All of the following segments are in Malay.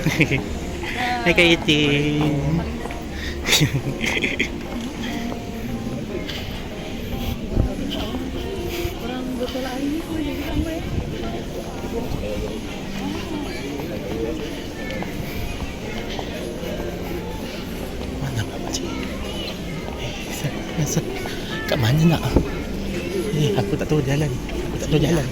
Hai Kak Itin. Orang betul hari ni pun jadi ramai. Mana pakcik? Kat mana nak? Aku tak tahu jalan. Aku tak tahu jalan.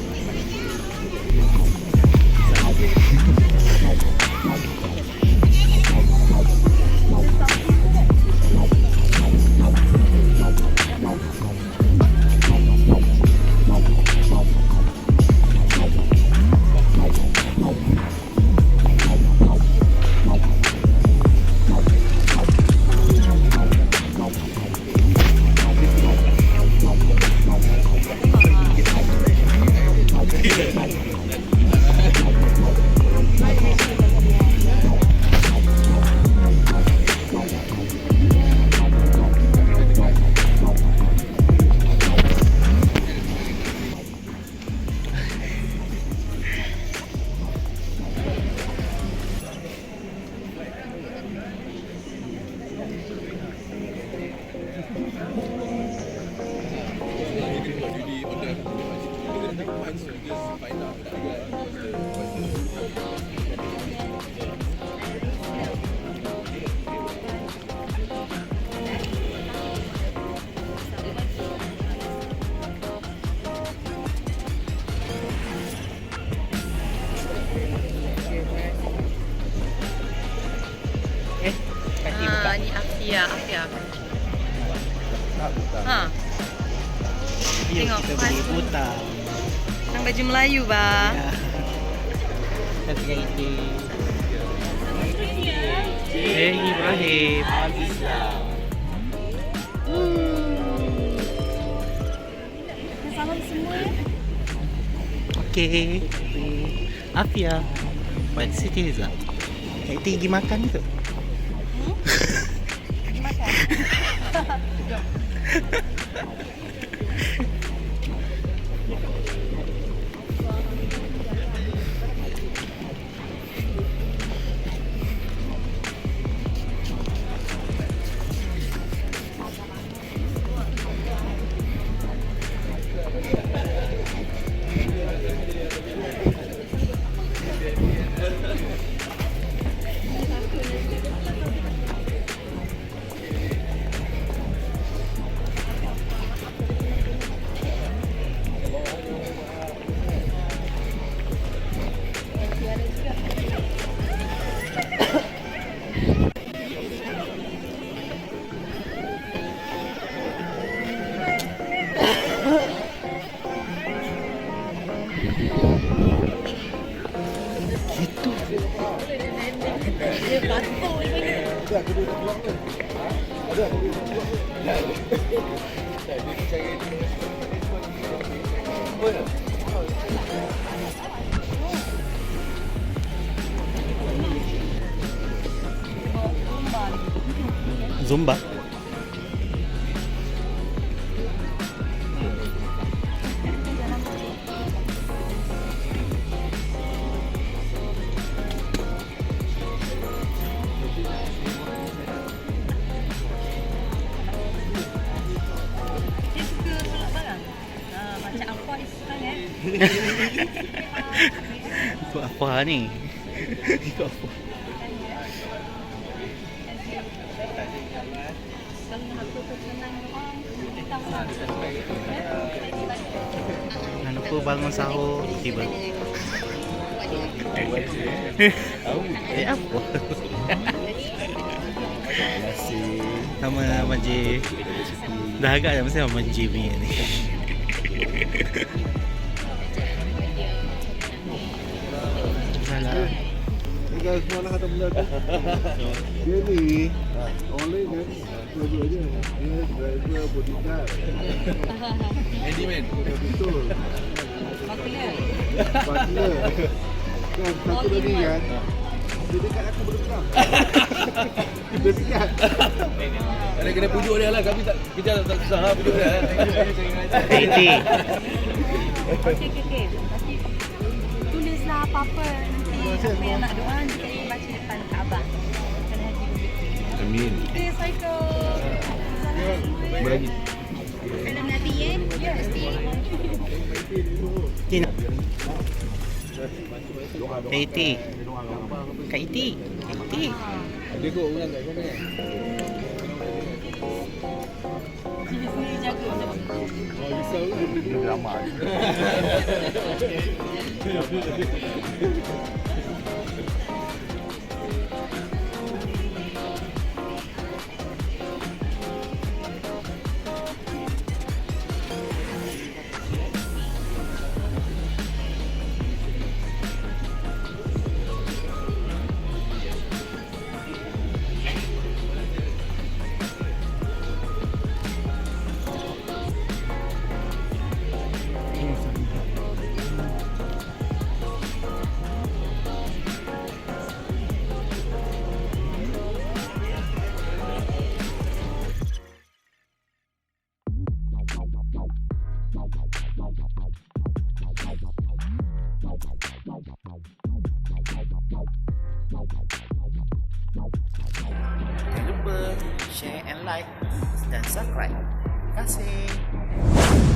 Ni Afia. Yuk Tengok, kita beli pas- butang. Yang baju Melayu bah. Kak Itin. Hey Ibrahim. Salam semua. Okey. Afia. Buat sini Liza. Kak Itin pergi makan tu. Gitu. Dia batuk ni. Zumba. Dia suka tolak barang. Macam apa istilahnya? Ikut apa ni? Ikut apa? Kalau aku senang orang, kita orang. Jangan lupa bangun sahur. Tiba. Apa? Nama J. Dah agak dah mesti nama J punya ni. Salah. Tinggal semalam kata benda tu. Dia ni oleh kan dua-dua je. Dia driver bodyguard. Handyman. Betul. Butler. Butler. Kan satu lagi kan. Dia dekat aku berdekat. Dia dekat. Kena pujuk dia lah, tapi kita tak susah lah pujuk dia. Ini. Okey. Nanti tulislah apa-apa nanti apa yang nak doa nanti saya baca. Abah. Kena haji lebih. Amin. Eh, cycle. Bagi. Salam Nabi ya. Ya, mesti. Cina. Kak Iti. Kak Iti. Kak Iti. Dia kau ulang kat kau kan? Dia sendiri jaga. Oh, risau lah. Dia drama. Jangan lupa share and like dan subscribe. Terima kasih.